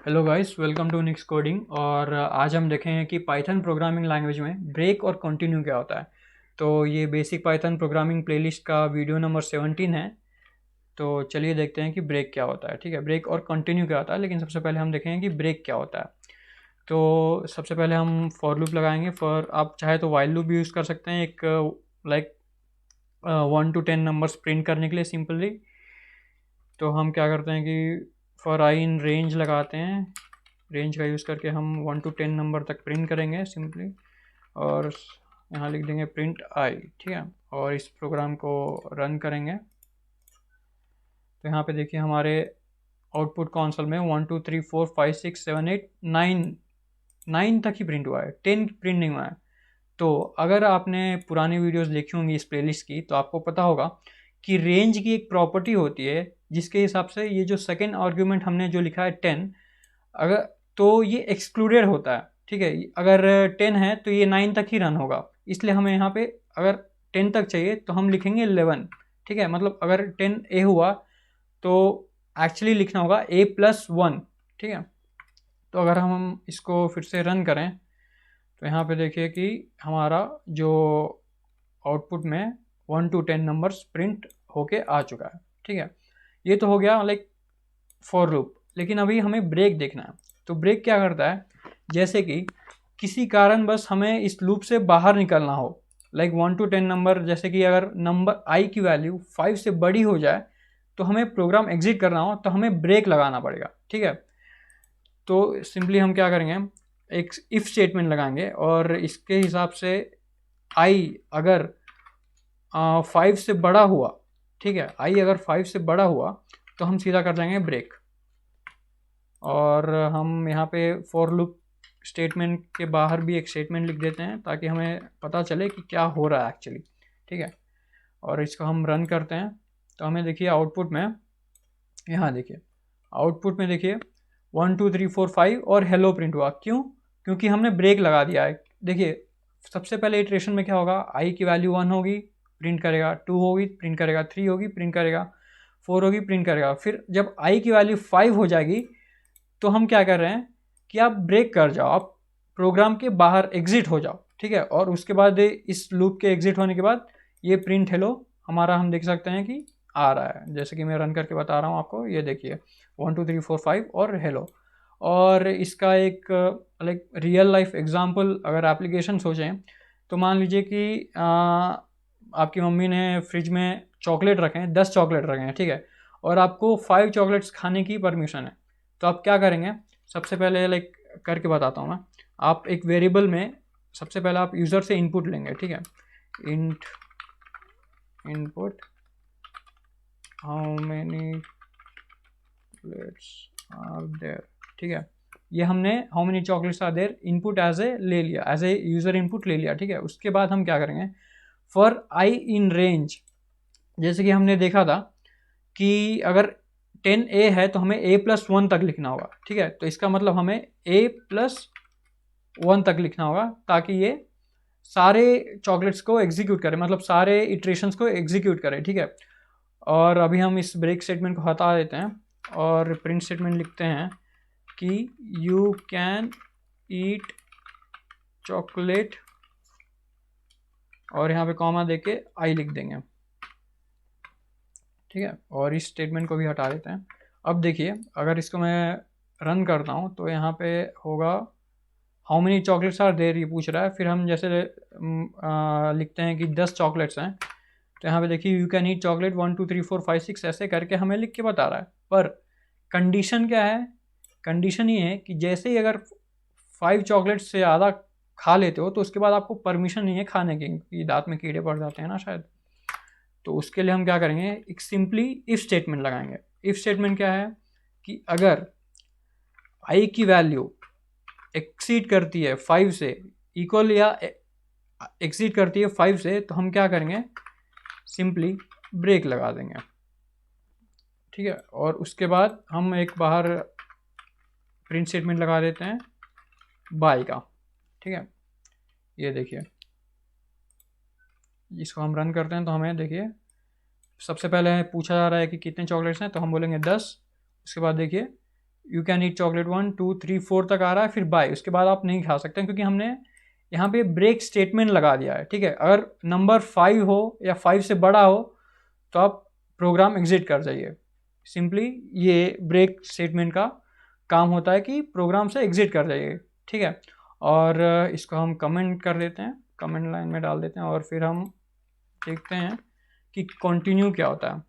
Hello guys, welcome to Nix coding. और आज हम देखेंगे कि पाइथन प्रोग्रामिंग लैंग्वेज में ब्रेक और कंटिन्यू क्या होता है। तो ये बेसिक पाइथन प्रोग्रामिंग प्लेलिस्ट का वीडियो नंबर 17 है। तो चलिए देखते हैं कि ब्रेक क्या होता है। ठीक है, ब्रेक और कंटिन्यू क्या होता है, लेकिन सबसे पहले हम देखेंगे कि ब्रेक क्या होता है। तो सबसे पहले हम फॉर लूप लगाएंगे। फॉर आप चाहे तो वाइल लूप भी यूज़ कर सकते हैं, एक लाइक 1 to 10 नंबर्स प्रिंट करने के लिए सिंपली। तो हम क्या करते हैं कि फॉर आई इन रेंज लगाते हैं। रेंज का यूज़ करके हम 1 to 10 नंबर तक प्रिंट करेंगे सिंपली। और यहाँ लिख देंगे प्रिंट आई। ठीक है, और इस प्रोग्राम को रन करेंगे। तो यहाँ पे देखिए हमारे आउटपुट कंसोल में 1 2 3 4 5 6 7 8 9 9 तक ही प्रिंट हुआ है, 10 प्रिंट नहीं हुआ है। तो अगर आपने पुरानी वीडियोस देखी होंगी इस प्लेलिस्ट की, तो आपको पता होगा कि रेंज की एक प्रॉपर्टी होती है जिसके हिसाब से ये जो सेकेंड आर्ग्यूमेंट हमने जो लिखा है 10, अगर तो ये एक्सक्लूडेड होता है। ठीक है, अगर 10 है तो ये 9 तक ही रन होगा। इसलिए हमें यहाँ पे अगर 10 तक चाहिए तो हम लिखेंगे 11। ठीक है, मतलब अगर 10 ए हुआ तो एक्चुअली लिखना होगा A+1। ठीक है, तो अगर हम इसको फिर से रन करें तो यहाँ पे देखिए कि हमारा जो आउटपुट में 1 to 10 नंबर्स प्रिंट होके आ चुका है। ठीक है, ये तो हो गया लाइक फॉर लूप। लेकिन अभी हमें ब्रेक देखना है। तो ब्रेक क्या करता है, जैसे कि किसी कारण बस हमें इस लूप से बाहर निकलना हो, लाइक 1 to 10 नंबर, जैसे कि अगर नंबर आई की वैल्यू 5 से बड़ी हो जाए तो हमें प्रोग्राम एग्जिट करना हो तो हमें ब्रेक लगाना पड़ेगा। ठीक है, तो सिंपली हम क्या करेंगे, एक इफ स्टेटमेंट लगाएंगे और इसके हिसाब से आई अगर 5 से बड़ा हुआ, ठीक है, आई अगर 5 से बड़ा हुआ तो हम सीधा कर देंगे ब्रेक। और हम यहाँ पे फॉर लूप स्टेटमेंट के बाहर भी एक स्टेटमेंट लिख देते हैं ताकि हमें पता चले कि क्या हो रहा है एक्चुअली। ठीक है, और इसको हम रन करते हैं तो हमें देखिए आउटपुट में, यहाँ देखिए आउटपुट में देखिए 1 2 3 4 5 और हेलो प्रिंट हुआ। क्यों? क्योंकि हमने ब्रेक लगा दिया है। देखिए सबसे पहले इटरेशन में क्या होगा, आई की वैल्यू 1 होगी प्रिंट करेगा, 2 होगी प्रिंट करेगा, 3 होगी प्रिंट करेगा, 4 होगी प्रिंट करेगा। फिर जब आई की वैल्यू 5 हो जाएगी तो हम क्या कर रहे हैं कि आप ब्रेक कर जाओ, आप प्रोग्राम के बाहर एग्जिट हो जाओ। ठीक है, और उसके बाद इस लूप के एग्जिट होने के बाद ये प्रिंट हेलो हमारा हम देख सकते हैं कि आ रहा है। जैसे कि मैं रन करके बता रहा हूँ आपको, ये देखिए 1 2 3 4 5 और हेलो। और इसका एक लाइक रियल लाइफ एग्जांपल अगर एप्लीकेशन सोचें तो मान लीजिए कि आपकी मम्मी ने फ्रिज में चॉकलेट रखे हैं, 10 चॉकलेट रखे हैं। ठीक है, और आपको 5 चॉकलेट्स खाने की परमिशन है। तो आप क्या करेंगे, सबसे पहले लाइक करके बताता हूँ मैं। आप एक वेरिएबल में सबसे पहले आप यूज़र से इनपुट लेंगे। ठीक है, int input how many chocolates are there. ठीक है, ये हमने how many chocolates are there input as a ले लिया, एज ए यूज़र इनपुट ले लिया। ठीक है, उसके बाद हम क्या करेंगे, फॉर आई इन रेंज, जैसे कि हमने देखा था कि अगर 10A है तो हमें A+1 तक लिखना होगा। ठीक है, तो इसका मतलब हमें A+1 तक लिखना होगा ताकि ये सारे चॉकलेट्स को एग्जीक्यूट करे, मतलब सारे इटरेशंस को एग्जीक्यूट करे। ठीक है, और अभी हम इस ब्रेक स्टेटमेंट को हटा देते हैं और प्रिंट स्टेटमेंट लिखते हैं कि यू कैन ईट चॉकलेट, और यहाँ पे कॉमा देके आई लिख देंगे। ठीक है, और इस स्टेटमेंट को भी हटा देते हैं। अब देखिए अगर इसको मैं रन करता हूँ तो यहाँ पे होगा how many chocolates are there, ये पूछ रहा है। फिर हम जैसे लिखते हैं कि 10 चॉकलेट्स हैं, तो यहाँ पे देखिए यू कैन ईट चॉकलेट 1 2 3 4 5 6 ऐसे करके हमें लिख के बता रहा है। पर कंडीशन क्या है, कंडीशन ये है कि जैसे ही अगर 5 चॉकलेट्स से ज़्यादा खा लेते हो तो उसके बाद आपको परमिशन नहीं है खाने की, क्योंकि दांत में कीड़े पड़ जाते हैं ना शायद। तो उसके लिए हम क्या करेंगे, एक सिंपली इफ स्टेटमेंट लगाएंगे। इफ स्टेटमेंट क्या है कि अगर आई की वैल्यू एक्सीड करती है 5 से, इक्वल या एक्सीड करती है 5 से, तो हम क्या करेंगे, सिंपली ब्रेक लगा देंगे। ठीक है, और उसके बाद हम एक बाहर प्रिंट स्टेटमेंट लगा देते हैं बाय का। ठीक है, ये देखिए इसको हम रन करते हैं तो हमें देखिए सबसे पहले पूछा जा रहा है कि कितने चॉकलेट्स हैं, तो हम बोलेंगे 10। उसके बाद देखिए यू कैन ईट चॉकलेट 1 2 3 4 तक आ रहा है, फिर बाय, उसके बाद आप नहीं खा सकते क्योंकि हमने यहाँ पे ब्रेक स्टेटमेंट लगा दिया है। ठीक है, अगर नंबर 5 हो या 5 से बड़ा हो तो आप प्रोग्राम एग्जिट कर जाइए। सिंपली ये ब्रेक स्टेटमेंट का काम होता है कि प्रोग्राम से एग्जिट कर जाइए। ठीक है, और इसको हम कमेंट कर देते हैं, कमेंट लाइन में डाल देते हैं और फिर हम देखते हैं कि कंटिन्यू क्या होता है।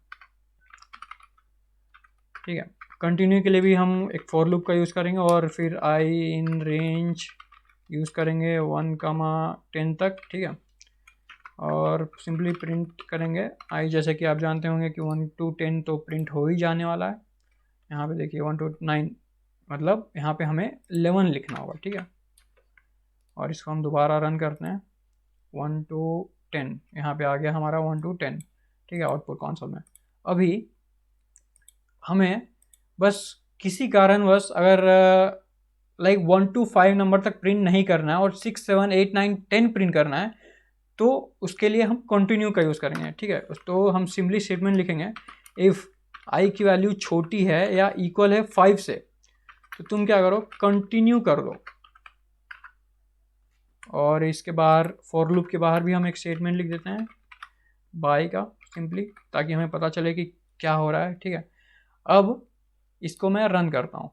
ठीक है, कंटिन्यू के लिए भी हम एक फॉर लूप का यूज़ करेंगे और फिर आई इन रेंज यूज़ करेंगे 1, 10 तक। ठीक है, और सिंपली प्रिंट करेंगे आई, जैसे कि आप जानते होंगे कि 1 to 10 तो प्रिंट हो ही जाने वाला है। यहाँ पे देखिए 1 to 9, मतलब यहाँ पे हमें 11 लिखना होगा। ठीक है, और इसको हम दोबारा रन करते हैं 1 to 10, यहाँ पे आ गया हमारा 1 to 10। ठीक है, आउटपुट कंसोल में। अभी हमें बस किसी कारणवश अगर लाइक 1 to 5 नंबर तक प्रिंट नहीं करना है और 6 7 8 9 10 प्रिंट करना है, तो उसके लिए हम कंटिन्यू का यूज़ करेंगे। ठीक है, तो हम सिंपली स्टेटमेंट लिखेंगे इफ़ आई की वैल्यू छोटी है या इक्वल है 5 से, तो तुम क्या करो, कंटिन्यू कर दो। और इसके बाहर फॉर लूप के बाहर भी हम एक स्टेटमेंट लिख देते हैं बाय का, सिंपली, ताकि हमें पता चले कि क्या हो रहा है। ठीक है, अब इसको मैं रन करता हूँ,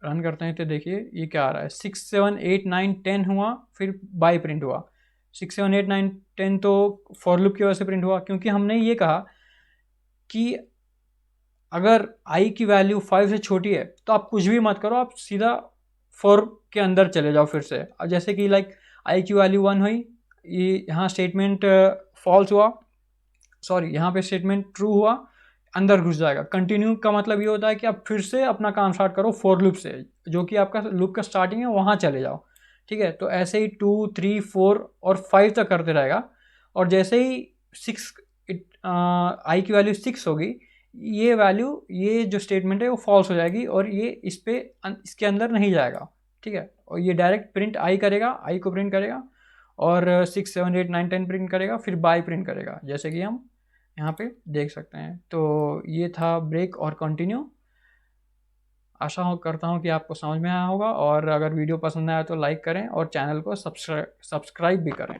रन करते हैं तो देखिए ये क्या आ रहा है, 6 7 8 9 10 हुआ, फिर बाय प्रिंट हुआ। 6 7 8 9 10 तो फॉर लूप की वजह से प्रिंट हुआ, क्योंकि हमने ये कहा कि अगर आई की वैल्यू 5 से छोटी है तो आप कुछ भी मत करो, आप सीधा फॉर के अंदर चले जाओ फिर से। अब जैसे कि लाइक आई की वैल्यू 1 हुई, ये यहाँ स्टेटमेंट फॉल्स हुआ, सॉरी यहाँ पे स्टेटमेंट ट्रू हुआ, अंदर घुस जाएगा। कंटिन्यू का मतलब ये होता है कि आप फिर से अपना काम स्टार्ट करो फॉर लूप से, जो कि आपका लूप का स्टार्टिंग है वहाँ चले जाओ। ठीक है, तो ऐसे ही 2 3 4 और 5 तक करते रहेगा, और जैसे ही 6 आई की वैल्यू 6 होगी, ये वैल्यू, ये जो स्टेटमेंट है वो फॉल्स हो जाएगी और ये इसके अंदर नहीं जाएगा। ठीक है, और ये डायरेक्ट प्रिंट आई करेगा, आई को प्रिंट करेगा और 6 7 8 9 10 प्रिंट करेगा, फिर बाय प्रिंट करेगा, जैसे कि हम यहाँ पे देख सकते हैं। तो ये था ब्रेक और कंटिन्यू। आशा करता हूँ कि आपको समझ में आया होगा, और अगर वीडियो पसंद आया तो लाइक करें और चैनल को सब्सक्राइब भी करें।